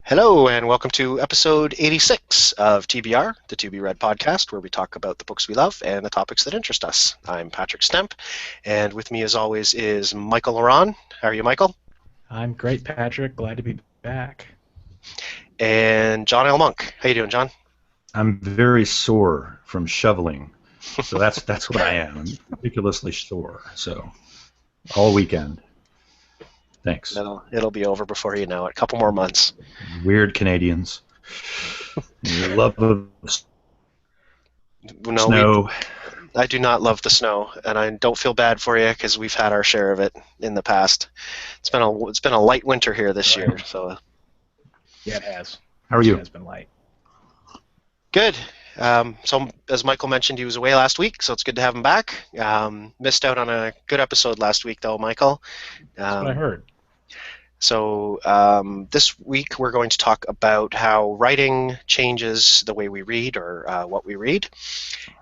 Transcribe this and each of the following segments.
Hello, and welcome to episode 86 of TBR, the To Be Read podcast, where we talk about the books we love and the topics that interest us. I'm Patrick Stemp, and with me, as always, is Michael Ronn. How are you, Michael? I'm great, Patrick. Glad to be back. And John L. Monk. How you doing, John? I'm very sore from shoveling, so that's what I am. I'm ridiculously sore. So all weekend. Thanks. No, it'll be over before you know it. A couple more months. Weird Canadians. You love the snow. I do not love the snow, and I don't feel bad for you because we've had our share of it in the past. It's been a light winter here this year, so. Yeah, it has. How are you? It has been light. Good. So as Michael mentioned, he was away last week, so it's good to have him back. Missed out on a good episode last week, though, Michael. That's what I heard. So this week we're going to talk about how writing changes the way we read or what we read.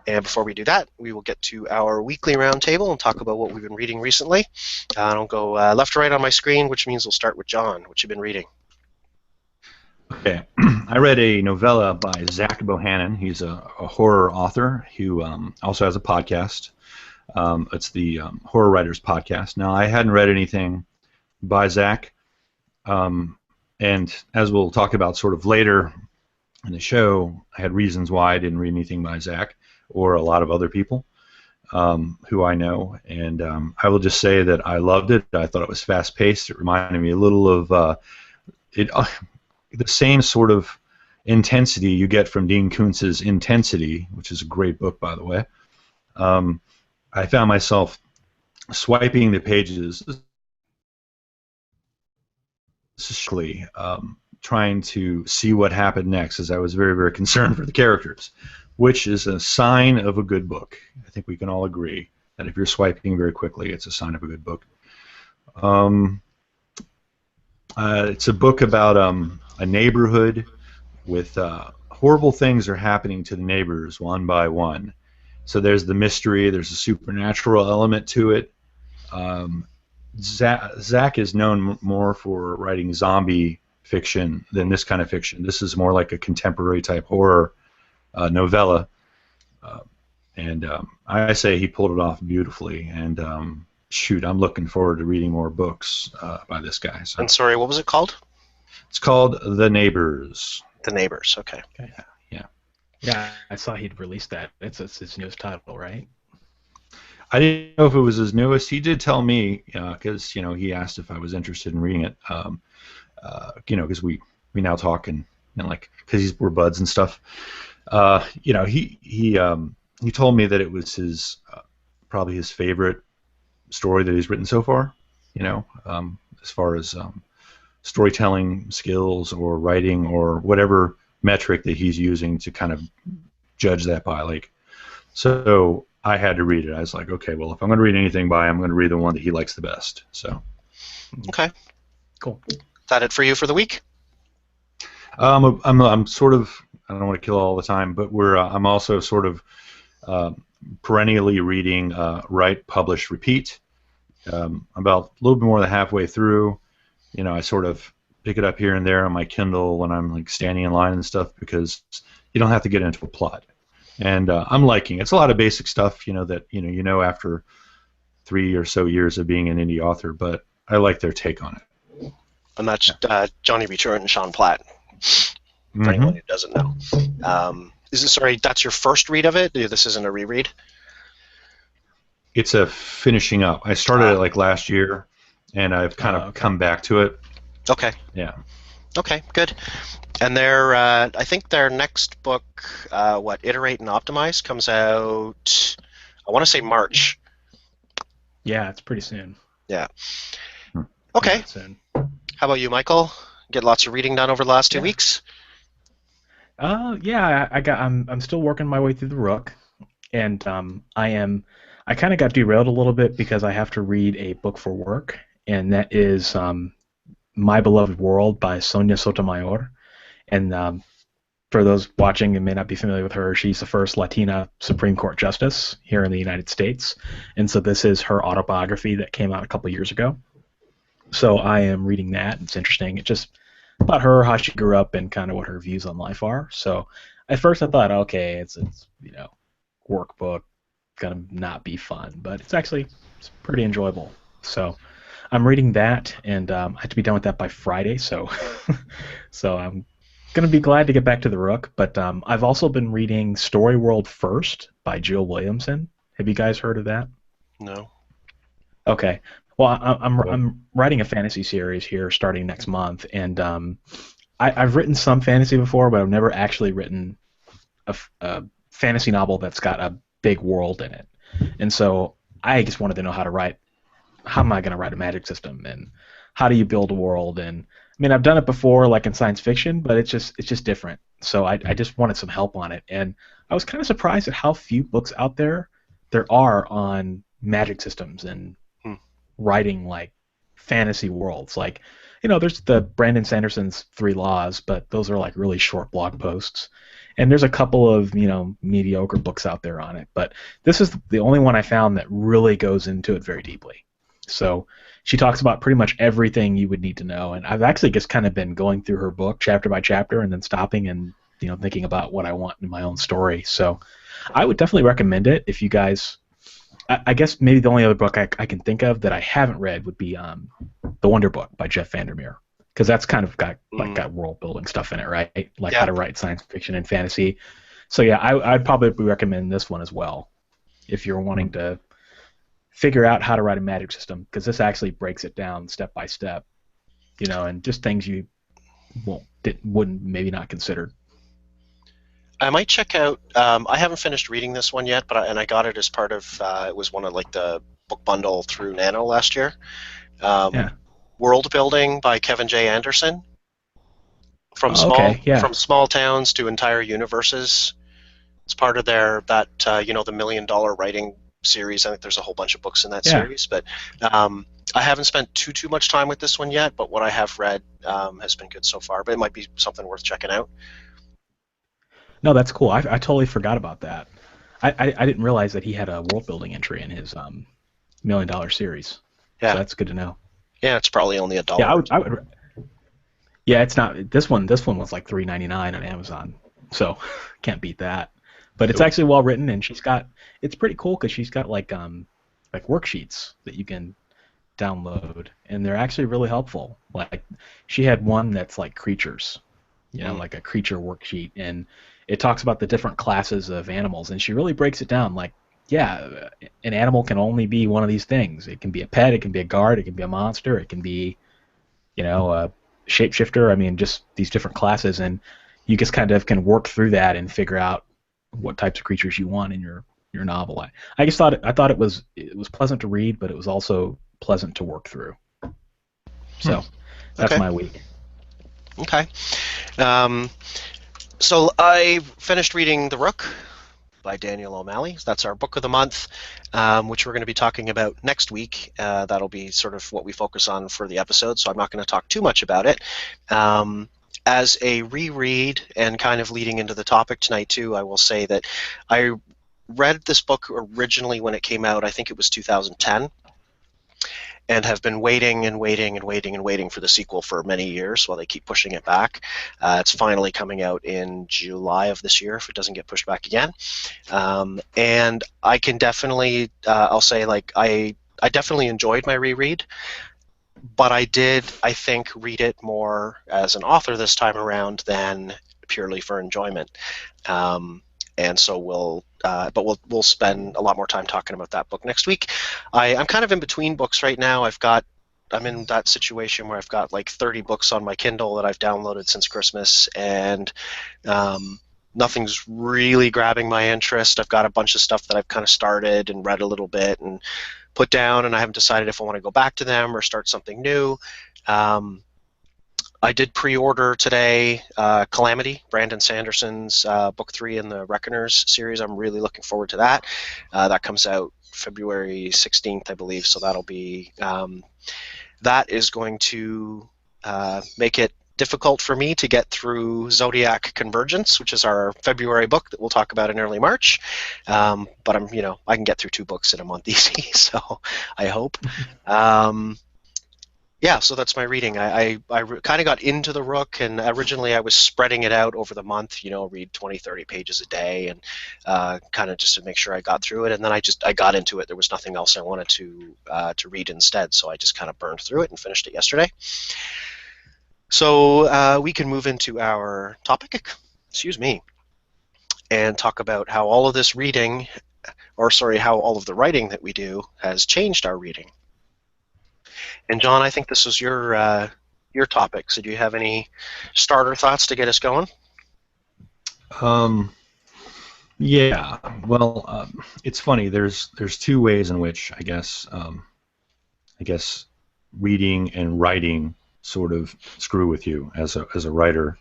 And before we do that, we will get to our weekly roundtable and talk about what we've been reading recently. I'll go left to right on my screen, which means we'll start with John. What you been reading? Okay. I read a novella by Zach Bohannon. He's a horror author who also has a podcast. It's the Horror Writers Podcast. Now, I hadn't read anything by Zach, and as we'll talk about sort of later in the show, I had reasons why I didn't read anything by Zach or a lot of other people who I know, and I will just say that I loved it. I thought it was fast-paced. It reminded me a little of the same sort of intensity you get from Dean Koontz's Intensity, which is a great book, by the way. I found myself swiping the pages, trying to see what happened next, as I was very, very concerned for the characters, which is a sign of a good book. I think we can all agree that if you're swiping very quickly, it's a sign of a good book. It's a book about a neighborhood with horrible things are happening to the neighbors one by one. So there's the mystery, there's a supernatural element to it. Zach is known more for writing zombie fiction than this kind of fiction. This is more like a contemporary type horror novella. And I say he pulled it off beautifully. And shoot, I'm looking forward to reading more books by this guy. So. And sorry, what was it called? It's called The Neighbors. The Neighbors, okay. Yeah, I saw he'd released that. It's his newest title, right? I didn't know if it was his newest. He did tell me, because he asked if I was interested in reading it. Because we now talk and like because we're buds and stuff. He told me that it was his probably his favorite story that he's written so far. As far as storytelling skills or writing or whatever metric that he's using to kind of judge that by. So I had to read it. I was like, okay, well, if I'm going to read anything by him, I'm going to read the one that he likes the best. So. Okay. Cool. Is that it for you for the week? I'm sort of. I don't want to kill all the time, but I'm also sort of perennially reading Write, Publish, Repeat. About a little bit more than halfway through. I sort of pick it up here and there on my Kindle when I'm like standing in line and stuff because you don't have to get into a plot. And I'm liking it. It's a lot of basic stuff, that after 3 or so years of being an indie author, but I like their take on it. And that's Johnny B. Truitt and Sean Platt, for anyone who doesn't know. That's your first read of it? This isn't a reread? It's a finishing up. I started it like last year, and I've kind of come back to it. Okay. Yeah. Okay, good. And I think their next book, Iterate and Optimize, comes out, I want to say March. Yeah, it's pretty soon. Yeah. Okay. Soon. How about you, Michael? Get lots of reading done over the last 2 weeks? Yeah, I'm still working my way through the Rook, and I kind of got derailed a little bit because I have to read a book for work, and that is My Beloved World by Sonia Sotomayor. And for those watching who may not be familiar with her, she's the first Latina Supreme Court justice here in the United States. And so this is her autobiography that came out a couple years ago. So I am reading that. It's interesting. about her, how she grew up, and kind of what her views on life are. So at first I thought, okay, it's workbook, gonna not be fun, but it's pretty enjoyable. So I'm reading that, and I have to be done with that by Friday. So so I'm gonna be glad to get back to the Rook. But I've also been reading Story World First by Jill Williamson. Have you guys heard of that? No. Okay. Well, Right. I'm writing a fantasy series here starting next month, and I've written some fantasy before, but I've never actually written a fantasy novel that's got a big world in it. And so I just wanted to know how am I going to write a magic system, and how do you build a world? And I mean, I've done it before, like in science fiction, but it's just different. So I just wanted some help on it, and I was kind of surprised at how few books out there are on magic systems and Hmm. writing like fantasy worlds. Like, there's the Brandon Sanderson's Three Laws, but those are like really short blog posts. And there's a couple of, mediocre books out there on it. But this is the only one I found that really goes into it very deeply. So she talks about pretty much everything you would need to know. And I've actually just kind of been going through her book chapter by chapter and then stopping and, thinking about what I want in my own story. So I would definitely recommend it if you guys. I guess maybe the only other book I can think of that I haven't read would be The Wonder Book by Jeff Vandermeer, because that's kind of Mm. got world building stuff in it, right? Like how Yeah. to write science fiction and fantasy. So yeah, I'd probably recommend this one as well if you're wanting to figure out how to write a magic system, because this actually breaks it down step by step, and just things you wouldn't maybe not considered. I might check out. I haven't finished reading this one yet, but I got it as part of. It was one of like the book bundle through Nano last year. Yeah. Um, World Building by Kevin J. Anderson. From Oh, small okay. Yeah. from small towns to entire universes. It's part of the $1 million writing series. I think there's a whole bunch of books in that Yeah. series, but I haven't spent too much time with this one yet. But what I have read has been good so far. But it might be something worth checking out. No, that's cool. I totally forgot about that. I didn't realize that he had a world building entry in his $1 million series. So Yeah, that's good to know. yeah, it's probably only a Yeah, dollar. I would. Yeah, it's not this one. This one was like $3.99 on Amazon, so can't beat that. But it's Cool. actually well written, and it's pretty cool because she's got like worksheets that you can download, and they're actually really helpful. Like she had one that's like creatures, Mm. like a creature worksheet, and it talks about the different classes of animals, and she really breaks it down. Like, yeah, an animal can only be one of these things. It can be a pet, it can be a guard, it can be a monster, it can be a shapeshifter. I mean, just these different classes, and you just kind of can work through that and figure out what types of creatures you want in your novel. I just thought it was pleasant to read, but it was also pleasant to work through. So that's Okay, my week. okay. Um, so I finished reading The Rook by Daniel O'Malley. That's our book of the month, which we're going to be talking about next week. That'll be sort of what we focus on for the episode, so I'm not going to talk too much about it. As a reread and kind of leading into the topic tonight too, I will say that I read this book originally when it came out. I think it was 2010. And have been waiting and waiting and waiting and waiting for the sequel for many years while they keep pushing it back. It's finally coming out in July of this year if it doesn't get pushed back again. And I can definitely, I'll say, like, I definitely enjoyed my reread, but I did, I think, read it more as an author this time around than purely for enjoyment. And so we'll spend a lot more time talking about that book next week. I'm kind of in between books right now. I'm in that situation where I've got like 30 books on my Kindle that I've downloaded since Christmas, and nothing's really grabbing my interest. I've got a bunch of stuff that I've kind of started and read a little bit and put down, and I haven't decided if I want to go back to them or start something new. I did pre-order today Calamity, Brandon Sanderson's book 3 in the Reckoners series. I'm really looking forward to that. That comes out February 16th, I believe, so that is going to make it difficult for me to get through Zodiac Convergence, which is our February book that we'll talk about in early March. But I can get through 2 books in a month easy, so I hope. Yeah, so that's my reading. I kind of got into the Rook, and originally I was spreading it out over the month, read 20, 30 pages a day, and kind of just to make sure I got through it. And then I got into it. There was nothing else I wanted to read instead, so I just kind of burned through it and finished it yesterday. So we can move into our topic, excuse me, and talk about how all of this reading, or sorry, how all of the writing that we do has changed our reading. And John, I think this was your topic. So do you have any starter thoughts to get us going? Yeah. Well, it's funny. There's two ways in which I guess reading and writing sort of screw with you as a writer.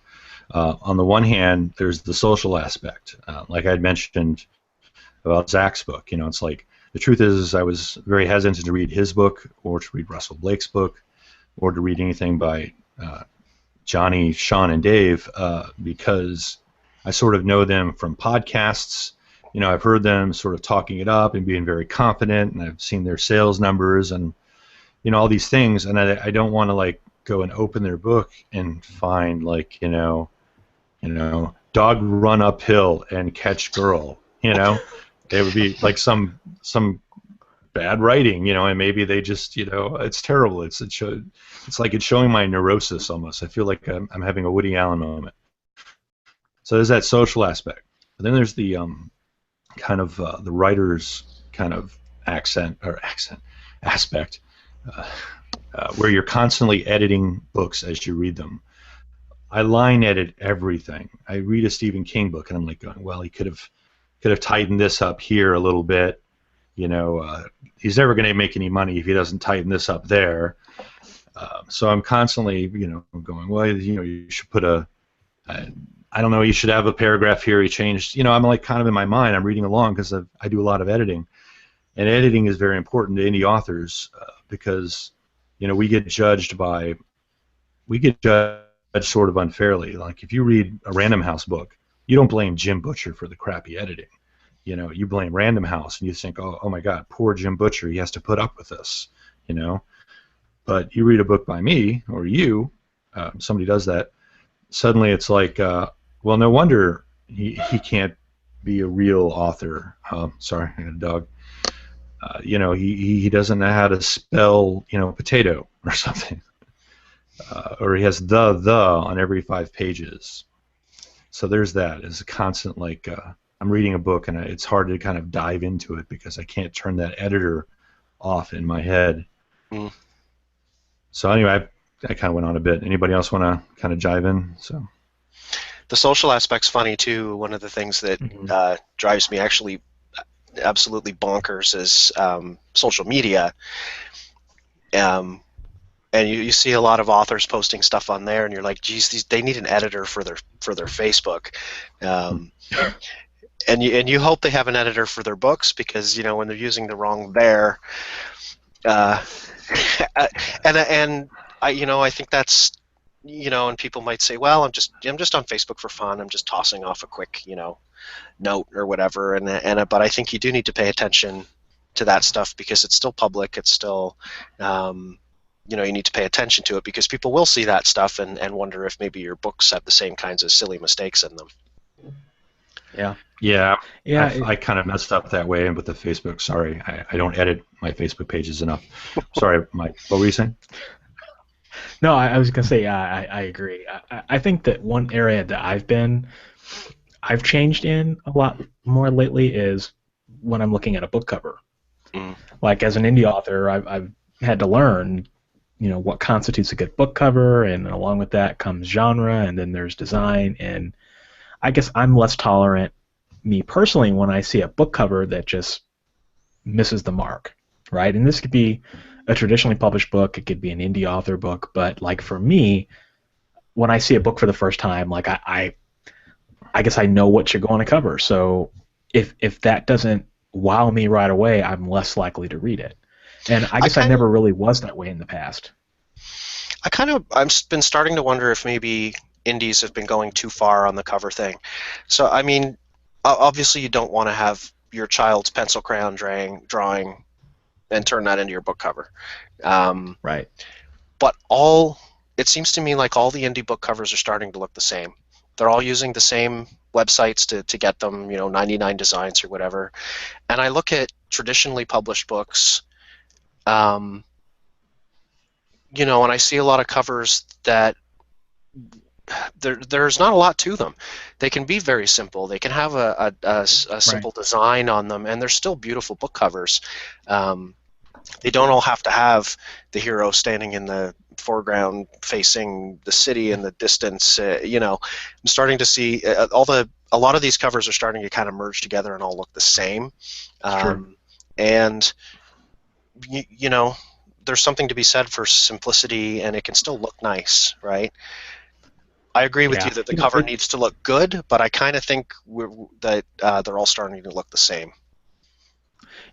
On the one hand, there's the social aspect, like I'd mentioned about Zach's book. It's like the truth is I was very hesitant to read his book or to read Russell Blake's book or to read anything by Johnny, Sean, and Dave because I sort of know them from podcasts. I've heard them sort of talking it up and being very confident, and I've seen their sales numbers and all these things, and I don't want to like go and open their book and find like dog run uphill and catch girl. It would be like some bad writing, and maybe they just, it's terrible. It's like it's showing my neurosis almost. I feel like I'm having a Woody Allen moment. So there's that social aspect. But then there's the kind of the writer's kind of aspect, where you're constantly editing books as you read them. I line edit everything. I read a Stephen King book and I'm like going, well, he could have tightened this up here a little bit. He's never going to make any money if he doesn't tighten this up there. So I'm constantly, going, well, you should put I don't know, you should have a paragraph here he changed. I'm like kind of in my mind, I'm reading along because I do a lot of editing. And editing is very important to indie authors because, we get judged sort of unfairly. Like if you read a Random House book, you don't blame Jim Butcher for the crappy editing. You blame Random House and you think, oh my God, poor Jim Butcher, he has to put up with this, But you read a book by me or you, somebody does that, suddenly it's like, well, no wonder he can't be a real author. Sorry, I got a dog. He doesn't know how to spell, potato or something. Or he has the on every 5 pages. So there's that. It's a constant, like, I'm reading a book and it's hard to kind of dive into it because I can't turn that editor off in my head. Mm. So anyway, I kind of went on a bit. Anybody else want to kind of jive in? So the social aspect's funny too. One of the things that drives me actually absolutely bonkers is social media. And you see a lot of authors posting stuff on there, and you're like, geez, they need an editor for their Facebook. And you hope they have an editor for their books because when they're using the wrong there. And I think that's and people might say, well, I'm just on Facebook for fun. I'm just tossing off a quick note or whatever. But I think you do need to pay attention to that stuff because it's still public. It's still you need to pay attention to it because people will see that stuff and wonder if maybe your books have the same kinds of silly mistakes in them. Yeah. I kind of messed up that way with the Facebook. Sorry, I don't edit my Facebook pages enough. Sorry, Mike. What were you saying? No, I was going to say I agree. I think that one area that I've changed in a lot more lately is when I'm looking at a book cover. Mm. Like as an indie author, I've had to learn what constitutes a good book cover, and along with that comes genre, and then there's design, and I guess I'm less tolerant, me personally, when I see a book cover that just misses the mark, right? And this could be a traditionally published book, it could be an indie author book, but like for me, when I see a book for the first time, like I guess I know what should go on a cover, so if that doesn't wow me right away, I'm less likely to read it. And I guess I never really was that way in the past. I've been starting to wonder if maybe indies have been going too far on the cover thing. So, I mean, obviously you don't want to have your child's pencil crayon drawing and turn that into your book cover. Right. but it seems to me like all the indie book covers are starting to look the same. They're all using the same websites to get them, 99 designs or whatever. And I look at traditionally published books, and I see a lot of covers that there's not a lot to them. They can be very simple. They can have a simple design on them, and they're still beautiful book covers. They don't all have to have the hero standing in the foreground facing the city in the distance. I'm starting to see a lot of these covers are starting to kind of merge together and all look the same. And there's something to be said for simplicity, and it can still look nice, right? I agree with you that the cover needs to look good, but I kind of think that they're all starting to look the same.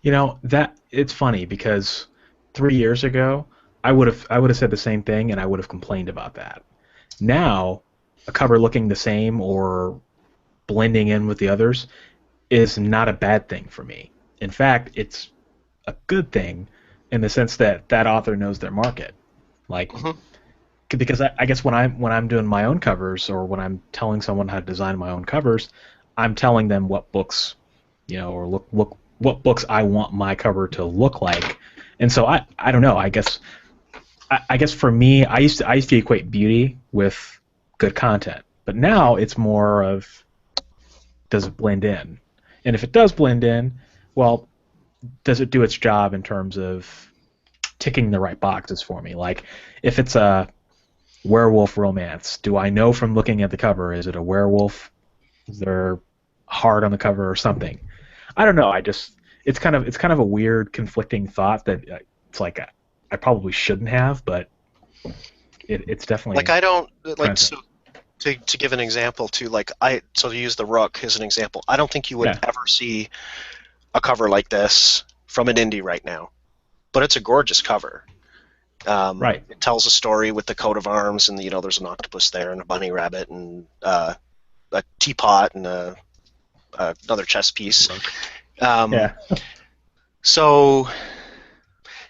That it's funny because 3 years ago I would have said the same thing and I would have complained about that. Now, a cover looking the same or blending in with the others is not a bad thing for me. In fact, it's a good thing in the sense that that author knows their market. Because I guess when I'm doing my own covers or when I'm telling someone how to design my own covers, I'm telling them what books, or look what books I want my cover to look like. And so I don't know. I guess for me, I used to equate beauty with good content, but now it's more of, does it blend in? And if it does blend in, well, does it do its job in terms of ticking the right boxes for me? Like, if it's a werewolf romance, do I know from looking at the cover, is it a werewolf? Is there heart on the cover or something? I don't know. It's kind of a weird, conflicting thought that it's like I probably shouldn't have, but it's definitely like I don't like so, to give an example to to use the Rook as an example. I don't think you would ever see a cover like this from an indie right now, but it's a gorgeous cover. It tells a story with the coat of arms, and there's an octopus there, and a bunny rabbit, and a teapot, and another chess piece. So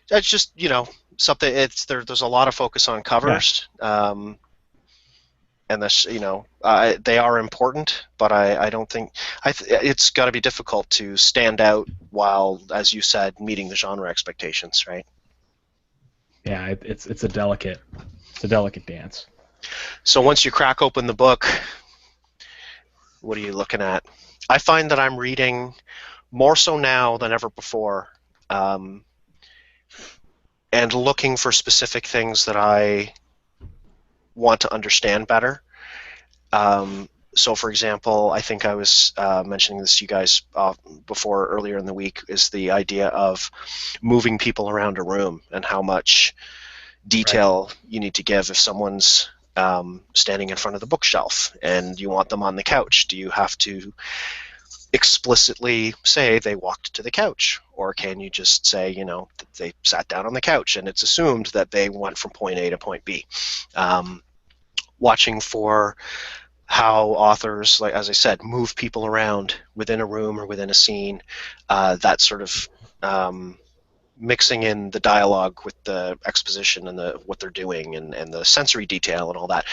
that's just something. There's a lot of focus on covers, and this they are important, but I don't think it's got to be difficult to stand out while, as you said, meeting the genre expectations, right? Yeah, it's a delicate dance. So once you crack open the book, what are you looking at? I find that I'm reading more so now than ever before, and looking for specific things that I want to understand better. So, for example, I think I was mentioning this to you guys before earlier in the week, is the idea of moving people around a room and how much detail you need to give if someone's standing in front of the bookshelf and you want them on the couch. Do you have to explicitly say they walked to the couch, or can you just say that they sat down on the couch and it's assumed that they went from point A to point B? Watching for how authors, like as I said, move people around within a room or within a scene, that sort of mixing in the dialogue with the exposition and what they're doing, and the sensory detail and all that.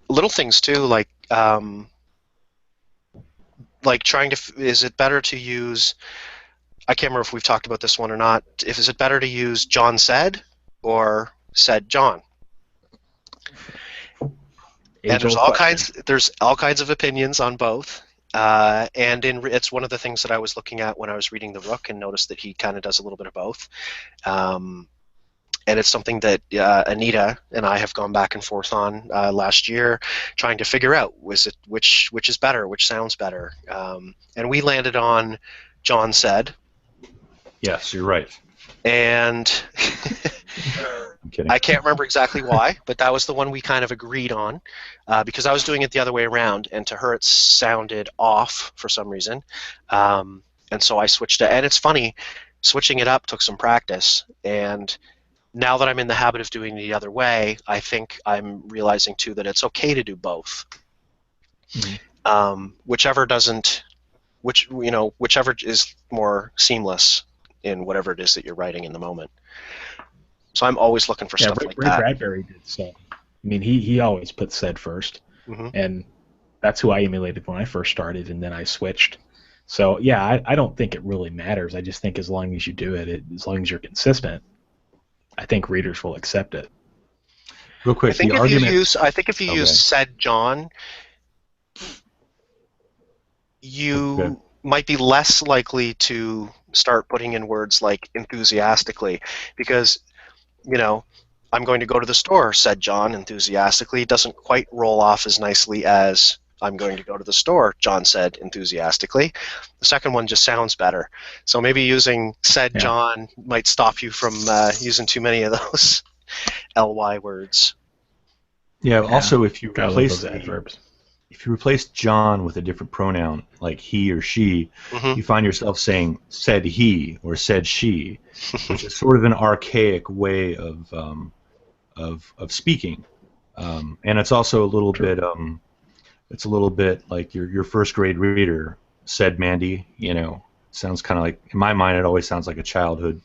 Little things too, like trying to, is it better to use, I can't remember if we've talked about this one or not, is it better to use John said or said John? And there's all kinds of opinions on both. And it's one of the things that I was looking at when I was reading The Rook, and noticed that he kind of does a little bit of both. And it's something that Anita and I have gone back and forth on last year, trying to figure out which is better, which sounds better. And we landed on John said. Yes, you're right. And I'm kidding. I can't remember exactly why, but that was the one we kind of agreed on, because I was doing it the other way around, and to her it sounded off for some reason. And so I switched it. And it's funny, switching it up took some practice, and now that I'm in the habit of doing it the other way, I think I'm realizing too that it's okay to do both. Mm-hmm. Whichever is more seamless in whatever it is that you're writing in the moment. So I'm always looking for Yeah, stuff like Ray that. Bradbury did so. I mean, he always put said first, Hmm. and that's who I emulated when I first started, and then I switched. So yeah, I don't think it really matters. I just think as long as you do it, as long as you're consistent, I think readers will accept it. Real I quick, the think if you argument. use, I think if you Oh, use good. said John, Good. you might be less likely to start putting in words like enthusiastically, because you know, I'm going to go to the store, said John enthusiastically. Doesn't quite roll off as nicely as I'm going to go to the store, John said enthusiastically. The second one just sounds better. So maybe using said Yeah, John might stop you from using too many of those ly words. Yeah. yeah, Also, if you gotta love replace those the adverbs. if you replace John with a different pronoun like he or she, Hmm. you find yourself saying said he or said she, which is sort of an archaic way of speaking, and it's also a little True. bit it's a little bit like your first grade reader said Mandy. Sounds kind of like, in my mind, it always sounds like a childhood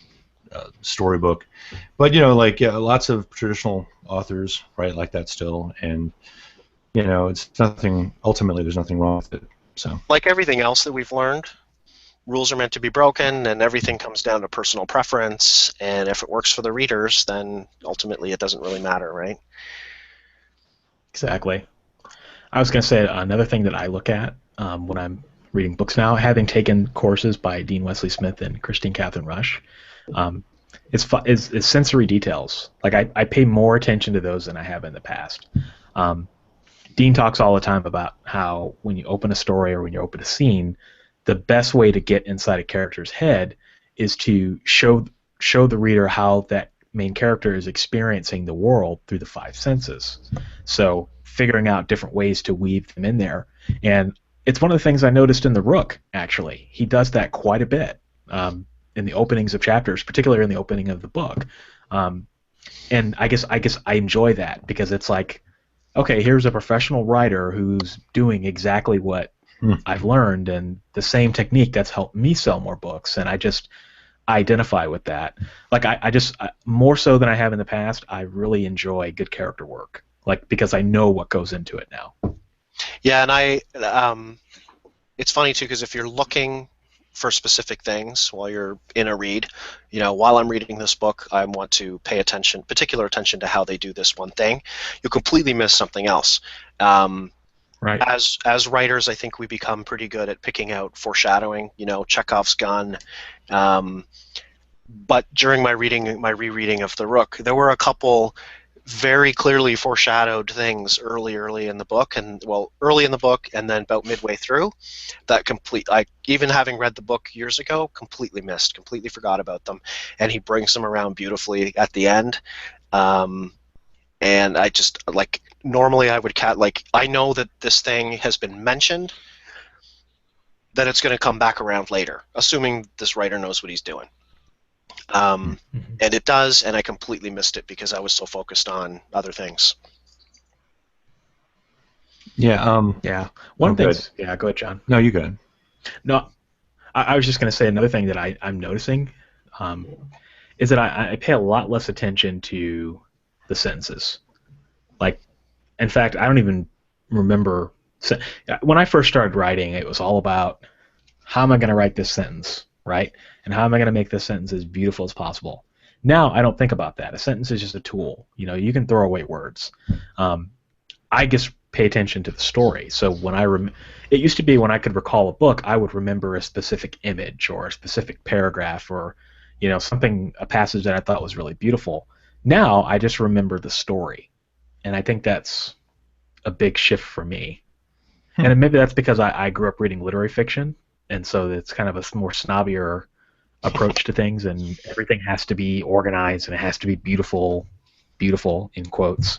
storybook. But like, yeah, lots of traditional authors write like that still, and it's nothing. Ultimately, there's nothing wrong with it. So Like everything else that we've learned, rules are meant to be broken, and everything comes down to personal preference. And if it works for the readers, then ultimately it doesn't really matter, right? Exactly. I was gonna say another thing that I look at when I'm reading books now, having taken courses by Dean Wesley Smith and Christine Catherine Rush, um, is sensory details. Like I pay more attention to those than I have in the past. Um, Dean talks all the time about how when you open a story or when you open a scene, the best way to get inside a character's head is to show the reader how that main character is experiencing the world through the five senses. So figuring out different ways to weave them in there. And it's one of the things I noticed in The Rook, actually. He does that quite a bit in the openings of chapters, particularly in the opening of the book. Um, and I guess I enjoy that because it's like, okay, here's a professional writer who's doing exactly what hmm. I've learned and the same technique that's helped me sell more books, and I just identify with that. Like more so than I have in the past, I really enjoy good character work, like because I know what goes into it now. Yeah, and it's funny too because if you're looking for specific things while you're in a read, while I'm reading this book, I want to pay particular attention to how they do this one thing. You'll completely miss something else. Um, Right. as writers, I think we become pretty good at picking out foreshadowing. Chekhov's gun. Um, but during my rereading of The Rook, there were a couple very clearly foreshadowed things early in the book, early in the book, and then about midway through, that even having read the book years ago, completely forgot about them, and he brings them around beautifully at the end. Um, and I just like normally I would I know that this thing has been mentioned, that it's going to come back around later, assuming this writer knows what he's doing. Mm-hmm. And it does, and I completely missed it because I was so focused on other things. Yeah. Yeah. One I'm of the good. things. Yeah. Go ahead, John. No, you good. No, I was just going to say another thing that I'm noticing um, is that I pay a lot less attention to the sentences. Like, in fact, I don't even remember when I first started writing. It was all about how am I going to write this sentence, right? And how am I going to make this sentence as beautiful as possible? Now I don't think about that. A sentence is just a tool. You can throw away words. Um, I just pay attention to the story. So when it used to be when I could recall a book, I would remember a specific image or a specific paragraph or a passage that I thought was really beautiful. Now I just remember the story, and I think that's a big shift for me. Hmm. And maybe that's because I grew up reading literary fiction, and so it's kind of a more snobbier approach to things, and everything has to be organized and it has to be beautiful, beautiful in quotes,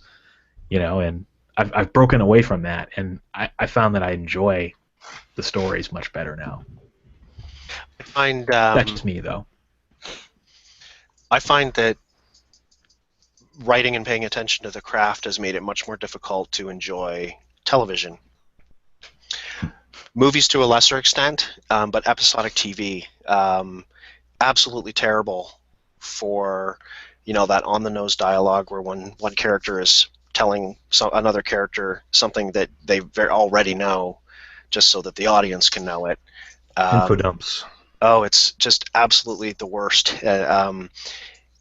and I've broken away from that, and I found that I enjoy the stories much better now. I find That's just me, though. I find that writing and paying attention to the craft has made it much more difficult to enjoy television. Movies to a lesser extent, but episodic TV, absolutely terrible for that on-the-nose dialogue where one character is telling another character something that they already know, just so that the audience can know it. Info dumps. Oh, it's just absolutely the worst.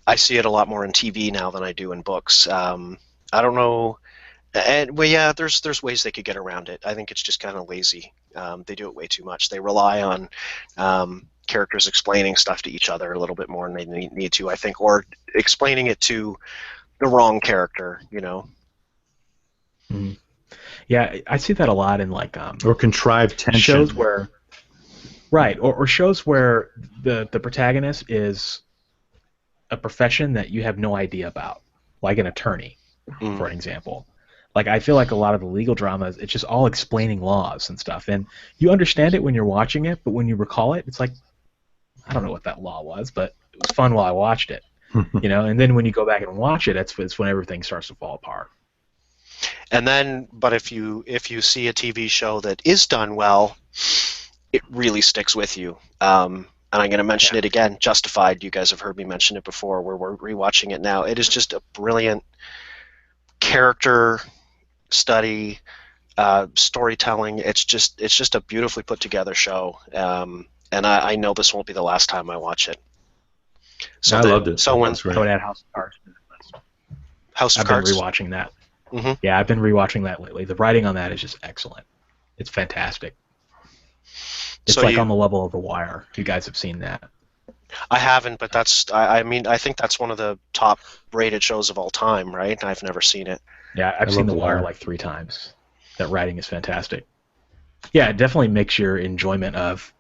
I see it a lot more in TV now than I do in books. I don't know. And well, yeah, there's ways they could get around it. I think it's just kind of lazy. They do it way too much. They rely on characters explaining stuff to each other a little bit more than they need to, I think, or explaining it to the wrong character. Mm. Yeah, I see that a lot in like Or contrived tension. shows where, right, or shows where the protagonist is a profession that you have no idea about, like an attorney, for an example. Like, I feel like a lot of the legal dramas, it's just all explaining laws and stuff, and you understand it when you're watching it, but when you recall it, it's like, I don't know what that law was, but it was fun while I watched it, and then when you go back and watch it, it's when everything starts to fall apart. And then, but if you see a TV show that is done well, it really sticks with you. And I'm going to mention it again, Justified. You guys have heard me mention it before, where we're rewatching it now. It is just a brilliant character study, storytelling. It's just a beautifully put together show. And I know this won't be the last time I watch it. So I loved it. So when I would add House of Cards. House of I've Cards, been rewatching that. Mm-hmm. Yeah, I've been rewatching that lately. The writing on that is just excellent. It's fantastic. It's like on the level of The Wire. You guys have seen that. I haven't, but I mean, I think that's one of the top rated shows of all time, right? I've never seen it. Yeah, I've seen The Wire like 3 times. That writing is fantastic. Yeah, it definitely makes your enjoyment of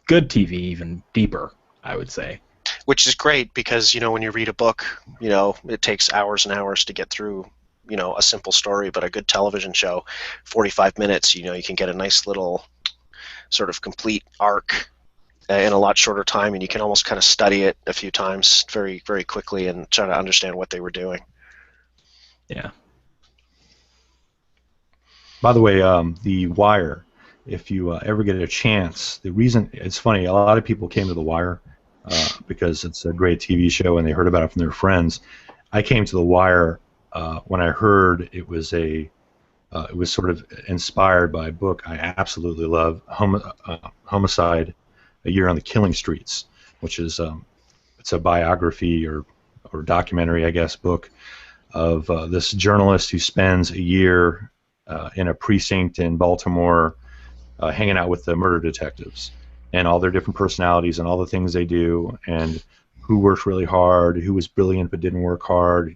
good TV even deeper, I would say. Which is great because, when you read a book, it takes hours and hours to get through, a simple story, but a good television show, 45 minutes, you can get a nice little sort of complete arc in a lot shorter time, and you can almost kind of study it a few times very, very quickly and try to understand what they were doing. Yeah. By the way, The Wire, if you ever get a chance, the reason, it's funny, a lot of people came to The Wire because it's a great TV show and they heard about it from their friends. I came to The Wire when I heard it was sort of inspired by a book I absolutely love, Homicide, A Year on the Killing Streets, which is it's a biography or documentary, I guess, book of this journalist who spends a year in a precinct in Baltimore hanging out with the murder detectives and all their different personalities and all the things they do and who worked really hard, who was brilliant but didn't work hard,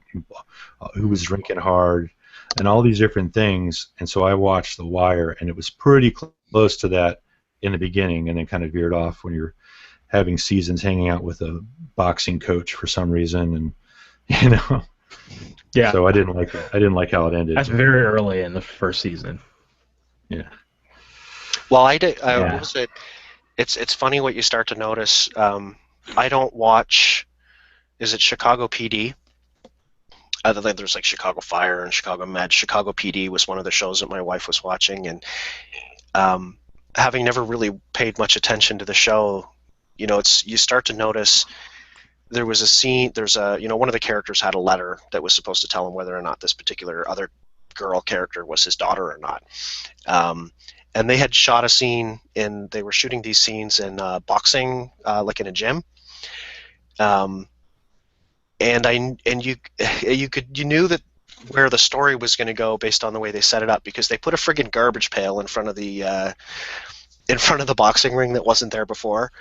who was drinking hard, and all these different things. And so I watched The Wire, and it was pretty close to that in the beginning, and then kind of veered off when you're having seasons hanging out with a boxing coach for some reason, and Yeah. So I didn't like how it ended. That's very early in the first season. Yeah. Well, I did. It's funny what you start to notice. I don't watch. Is it Chicago PD? Other than there's like Chicago Fire and Chicago Med. Chicago PD was one of the shows that my wife was watching, and having never really paid much attention to the show, you start to notice. There was a scene. One of the characters had a letter that was supposed to tell him whether or not this particular other girl character was his daughter or not. And they had shot a scene they were shooting these scenes in boxing, like in a gym. And you knew that where the story was going to go based on the way they set it up, because they put a friggin' garbage pail in front of the boxing ring that wasn't there before.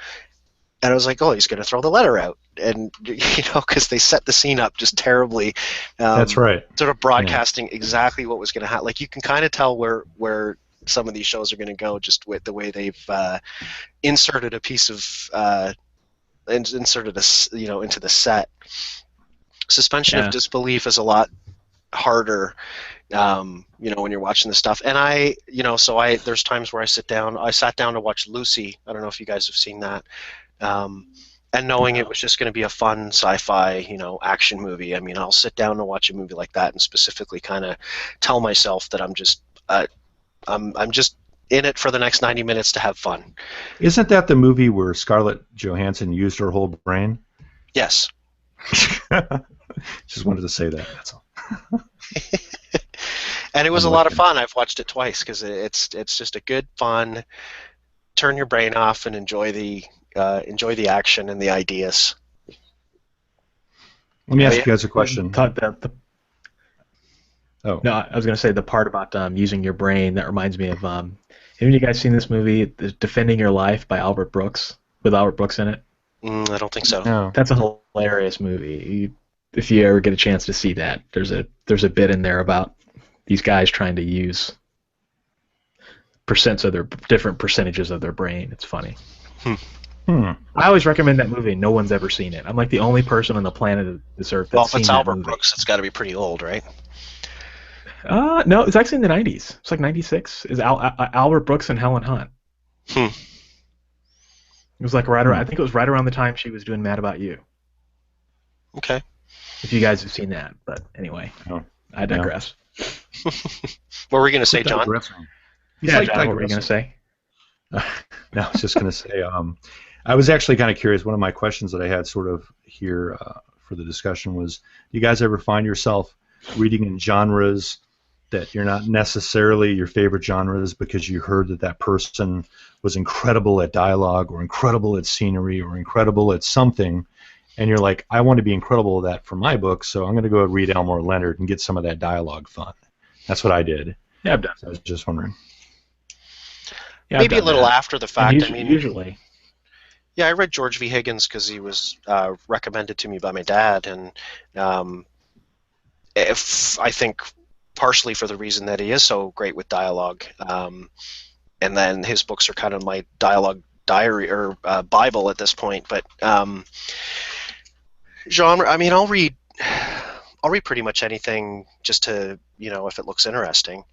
And I was like, oh, he's going to throw the letter out. And, because they set the scene up just terribly. That's right. Sort of broadcasting exactly what was going to happen. Like, you can kind of tell where some of these shows are going to go just with the way they've inserted a piece of, inserted into the set. Suspension of disbelief is a lot harder, when you're watching this stuff. And there's times where I sat down to watch Lucy. I don't know if you guys have seen that. And knowing it was just going to be a fun sci-fi, action movie. I mean, I'll sit down and watch a movie like that and specifically kind of tell myself that I'm just in it for the next 90 minutes to have fun. Isn't that the movie where Scarlett Johansson used her whole brain? Yes. Just wanted to say that. That's all. And it was I'm a lot of looking. fun. I've watched it twice because it's just a good fun. Turn your brain off and enjoy the action and the ideas. Let me Oh ask yeah. you guys a question. Oh, No, I was going to say the part about using your brain. That reminds me of. Have any of you guys seen this movie, Defending Your Life by Albert Brooks, with Albert Brooks in it? I don't think so. no. That's a hilarious movie. If you ever get a chance to see that, there's a bit in there about these guys trying to use percents of their different percentages of their brain. It's funny. Hmm. I always recommend that movie. No one's ever seen it. I'm like the only person on the planet of this earth Well, that's if it's seen that Albert movie. Brooks, it's got to be pretty old, right? No, it's actually in the 90s. It's like 96. Is Albert Brooks and Helen Hunt. Hmm. It was like right around. I think it was right around the time she was doing Mad About You. Okay. If you guys have seen that, but anyway, Oh, I digress. What were you going to say, John? Digressing. Yeah, It's like John, what were you going to say? No, I was just going to say, I was actually kind of curious. One of my questions that I had sort of here for the discussion was, do you guys ever find yourself reading in genres that you're not necessarily your favorite genres because you heard that that person was incredible at dialogue or incredible at scenery or incredible at something, and you're like, I want to be incredible at that for my book, so I'm going to go read Elmore Leonard and get some of that dialogue fun. That's what I did. Yeah, I've done. So I was just wondering. Yeah, Maybe a little after the fact. I mean, usually. yeah, I read George V. Higgins because he was recommended to me by my dad, and if I think partially for the reason that he is so great with dialogue, and then his books are kind of my dialogue diary or Bible at this point. But genre, I mean, I'll read pretty much anything just to, if it looks interesting.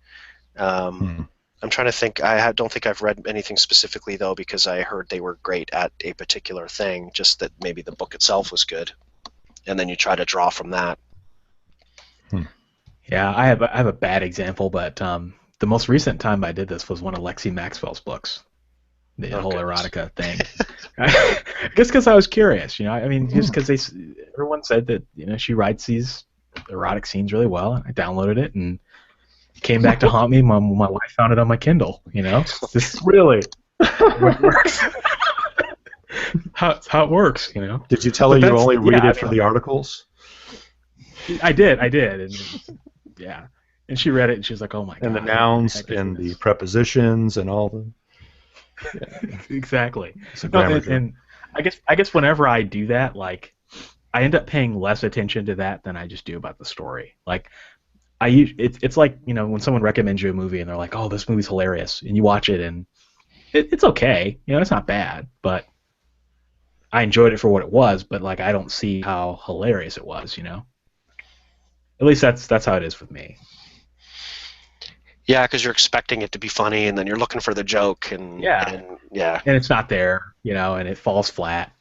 I'm trying to think. Don't think I've read anything specifically though, because I heard they were great at a particular thing. Just that maybe the book itself was good, and then you try to draw from that. Yeah, I have a bad example, but the most recent time I did this was one of Lexi Maxwell's books, the whole erotica thing. Just because I was curious, I mean, just because everyone said that she writes these erotic scenes really well, and I downloaded it and it came back to haunt me. My wife found it on my Kindle. This Really? it works. how it works, Did you tell her you only read it for the articles? I did, and yeah, and she read it and she was like, "Oh my god!" And the nouns and the prepositions and all the. Yeah. Exactly. No, and I guess whenever I do that, like, I end up paying less attention to that than I just do about the story. Like, it's like when someone recommends you a movie and they're like, "Oh, this movie's hilarious," and you watch it and it's okay. It's not bad, but I enjoyed it for what it was. But like, I don't see how hilarious it was. At least that's how it is with me. Yeah, because you're expecting it to be funny, and then you're looking for the joke, and and it's not there, and it falls flat.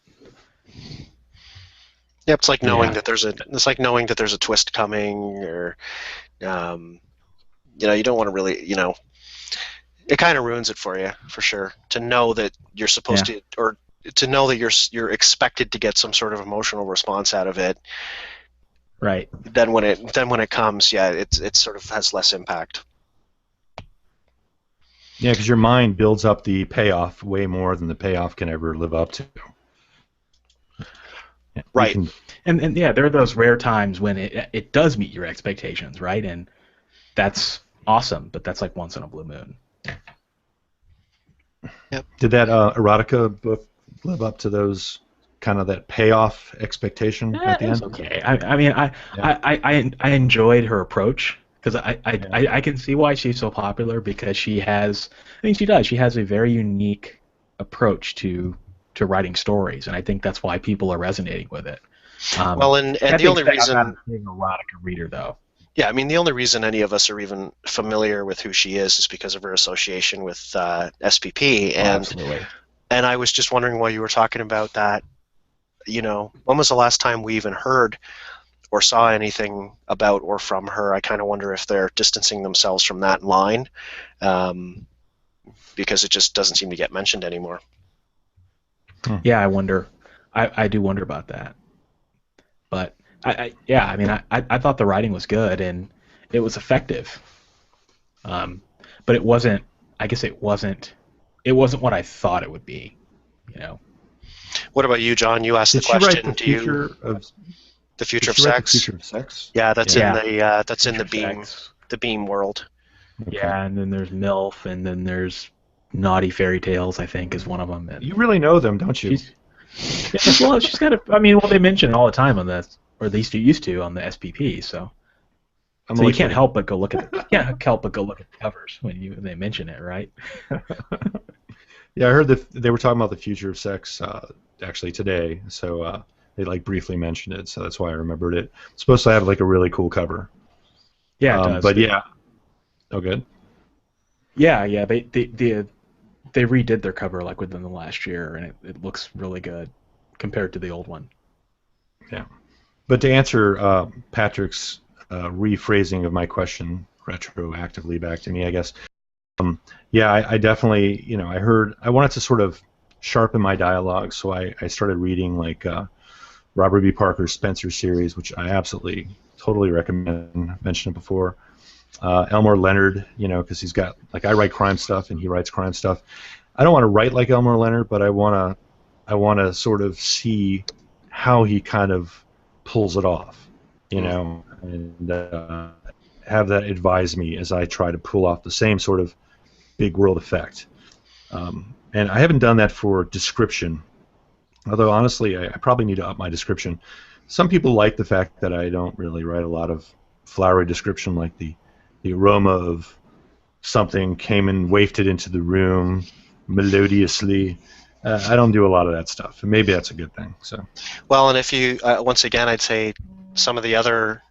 Yeah, it's like knowing that there's a twist coming, or you don't want to really, it kind of ruins it for you, for sure. To know that you're supposed to, or to know that you're expected to get some sort of emotional response out of it. Right. Then when it comes, it sort of has less impact. Yeah, because your mind builds up the payoff way more than the payoff can ever live up to. Yeah, right. And yeah, there are those rare times when it does meet your expectations, right? And that's awesome, but that's like once in a blue moon. Yep. Did that erotica book live up to those kind of that payoff expectation at the end? Okay. I mean, I enjoyed her approach because I can see why she's so popular, because she has a very unique approach to writing stories, and I think that's why people are resonating with it. Well, and the only reason I'm not being a erotica reader though. Yeah, I mean, the only reason any of us are even familiar with who she is because of her association with SPP, Absolutely. And I was just wondering while you were talking about that, when was the last time we even heard or saw anything about or from her? I kind of wonder if they're distancing themselves from that line, because it just doesn't seem to get mentioned anymore. Yeah, I wonder. I do wonder about that. But Yeah, I mean, I thought the writing was good and it was effective. Um, but it wasn't. I guess it wasn't. It wasn't what I thought it would be. You know. What about you, John? You asked the Did she write question. the Do you future of? the Did future of she write the sex? future of sex? Yeah, that's in Yeah. Yeah. the Future Beam sex. world. Okay. Yeah, and then there's MILF, and then there's Naughty Fairy Tales. I think is one of them. And You really know them, don't you? she's yeah. Well, she's got a. I mean, well, they mention it all the time on the, or at least you used to on the SPP. So I'm so you only can't kidding. help but go look at the. You can't help but go look at the covers when they mention it, right? Yeah, I heard that they were talking about the future of sex actually today. So they like briefly mentioned it, so that's why I remembered it. It's supposed to have like a really cool cover. Yeah, it does. But yeah. Oh, good. Yeah, yeah. They redid their cover like within the last year, and it looks really good compared to the old one. Yeah. But to answer Patrick's rephrasing of my question retroactively back to me, I guess. Yeah, I definitely, I wanted to sort of sharpen my dialogue, so I started reading like Robert B. Parker's Spencer series, which I absolutely, totally recommend. I mentioned it before. Elmore Leonard, because he's got, like, I write crime stuff and he writes crime stuff. I don't want to write like Elmore Leonard, but I want to sort of see how he kind of pulls it off, and have that advise me as I try to pull off the same sort of big world effect. And I haven't done that for description, although honestly, I probably need to up my description. Some people like the fact that I don't really write a lot of flowery description, like the aroma of something came and wafted into the room melodiously. I don't do a lot of that stuff, and maybe that's a good thing. So, Well, and if you once again, I'd say some of the other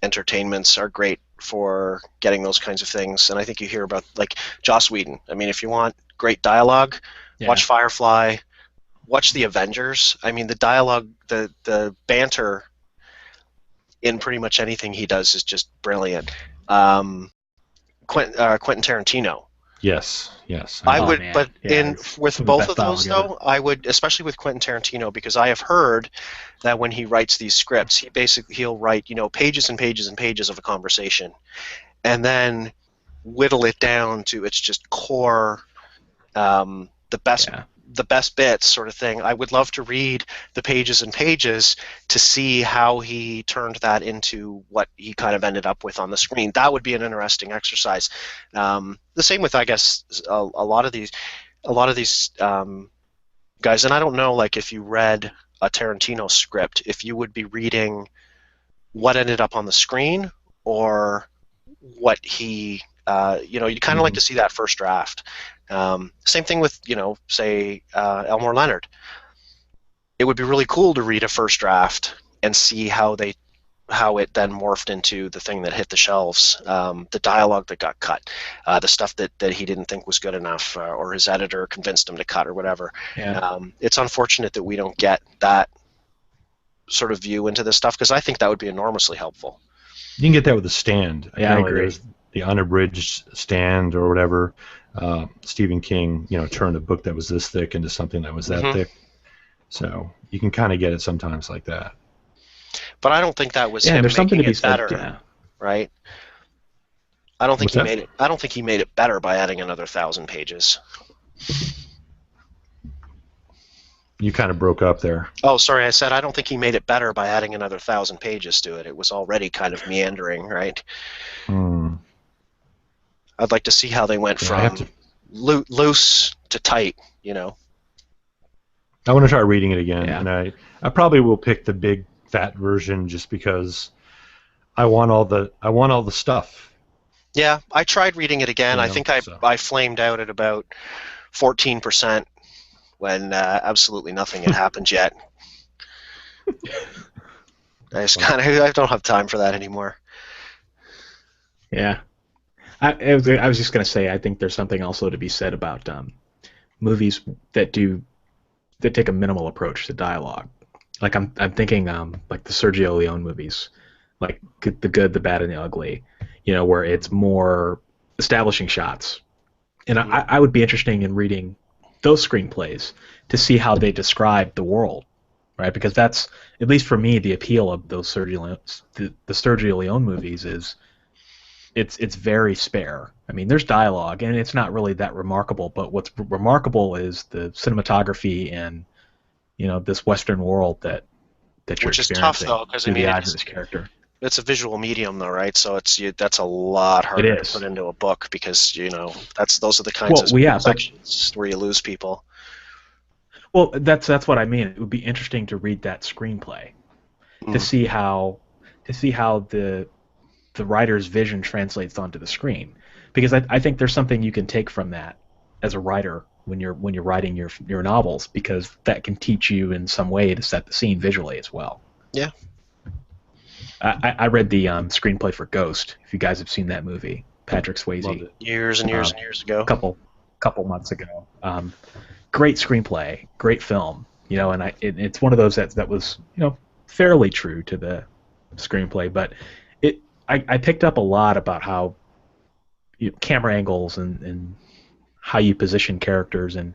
entertainments are great for getting those kinds of things, and I think you hear about like Joss Whedon. I mean, if you want great dialogue, watch Firefly, watch The Avengers. I mean, the dialogue, the banter in pretty much anything he does is just brilliant. Quentin Tarantino. yes. I would, man. but Yeah, with some of the both best of those dialogue though, I would, especially with Quentin Tarantino, because I have heard that when he writes these scripts, he'll write pages and pages and pages of a conversation, and then whittle it down to its just core, the best Yeah. the best bits sort of thing. I would love to read the pages and pages to see how he turned that into what he kind of ended up with on the screen. That would be an interesting exercise. The same with, I guess, a lot of these guys. And I don't know, like, if you read a Tarantino script, if you would be reading what ended up on the screen or what he, you'd kind of like to see that first draft. Same thing with, say, Elmore Leonard. It would be really cool to read a first draft and see how it then morphed into the thing that hit the shelves, the dialogue that got cut, the stuff that he didn't think was good enough, or his editor convinced him to cut or whatever. Yeah. It's unfortunate that we don't get that sort of view into this stuff, because I think that would be enormously helpful. You can get that with the Stand. Yeah, I Apparently agree. There's the unabridged Stand or whatever. Stephen King, turned a book that was this thick into something that was that thick. So you can kind of get it sometimes like that. But I don't think that was Yeah, him there's something making to be it better, said. Yeah. right? I don't think What's he that? made it. I don't think he made it better by adding another 1,000 pages. You kind of broke up there. Oh, sorry, I said I don't think he made it better by adding another 1,000 pages to it. It was already kind of meandering, right? I'd like to see how they went I have from to. loose to tight. I want to try reading it again, Yeah. and I probably will pick the big fat version just because I want all the stuff. Yeah, I tried reading it again. I think So. I flamed out at about 14% when absolutely nothing had happened yet. I don't have time for that anymore. Yeah. I was just gonna say, I think there's something also to be said about movies that take a minimal approach to dialogue. Like I'm thinking like the Sergio Leone movies, like The Good, the Bad, and the Ugly, where it's more establishing shots. And I would be interested in reading those screenplays to see how they describe the world, right? Because that's, at least for me, the appeal of those the Sergio Leone movies is it's very spare. I mean, there's dialogue, and it's not really that remarkable. But what's remarkable is the cinematography and this Western world that you're Which is tough experiencing though, because I through the mean eyes of this character. it's a visual medium though, right? So that's a lot It harder to is. put into a book because those are the kinds Well, of yeah, but sections where you lose people. well, that's what I mean. It would be interesting to read that screenplay to Mm. see how the writer's vision translates onto the screen, because I think there's something you can take from that as a writer when you're writing your novels, because that can teach you in some way to set the scene visually as well. Yeah. I read the screenplay for Ghost. If you guys have seen that movie, Patrick Loved Swayze, it. Years and years and years ago. couple months ago. Great screenplay, great film. And it's one of those that was fairly true to the screenplay, but I picked up a lot about how camera angles and how you position characters, and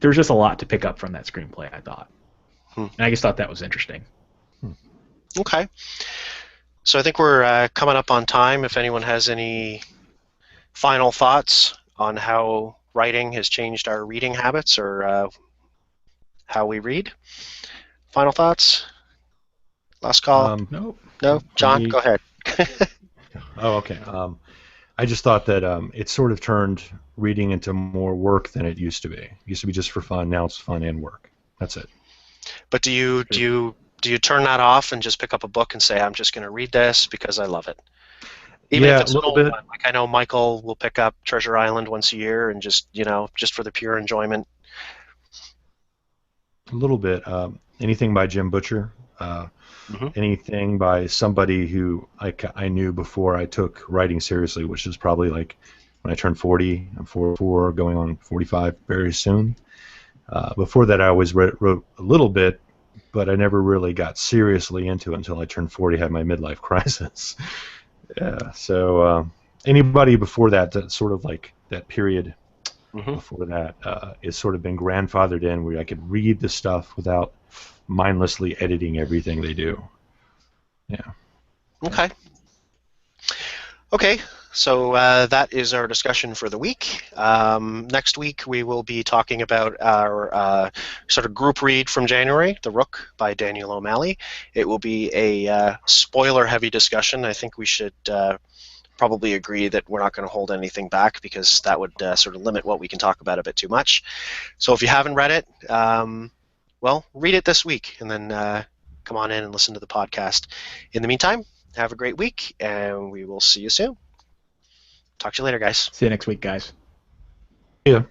there's just a lot to pick up from that screenplay, I thought. And I just thought that was interesting. Okay. So I think we're coming up on time. If anyone has any final thoughts on how writing has changed our reading habits or how we read, final thoughts? Last call? Nope. No? For John, me, go ahead. oh, okay. I just thought that it sort of turned reading into more work than it used to be. It used to be just for fun. Now it's fun and work. That's it. But do you turn that off and just pick up a book and say, I'm just going to read this because I love it? Even if Yeah, a it's an little old bit. one. Like I know Michael will pick up Treasure Island once a year and just for the pure enjoyment. A little bit. Anything by Jim Butcher. Hmm. Anything by somebody who I knew before I took writing seriously, which is probably like when I turned 40. I'm 44, going on 45 very soon. Before that, I always wrote a little bit, but I never really got seriously into it until I turned 40, had my midlife crisis. Yeah, so anybody before that sort of like that period Hmm. before that is sort of been grandfathered in, where I could read the stuff without mindlessly editing everything they do. Yeah. Okay. Okay, so that is our discussion for the week. Next week we will be talking about our sort of group read from January, The Rook by Daniel O'Malley. It will be a spoiler-heavy discussion. I think we should probably agree that we're not going to hold anything back because that would sort of limit what we can talk about a bit too much. So if you haven't read it, well, read it this week and then come on in and listen to the podcast. In the meantime, have a great week, and we will see you soon. Talk to you later, guys. See you next week, guys. Yeah.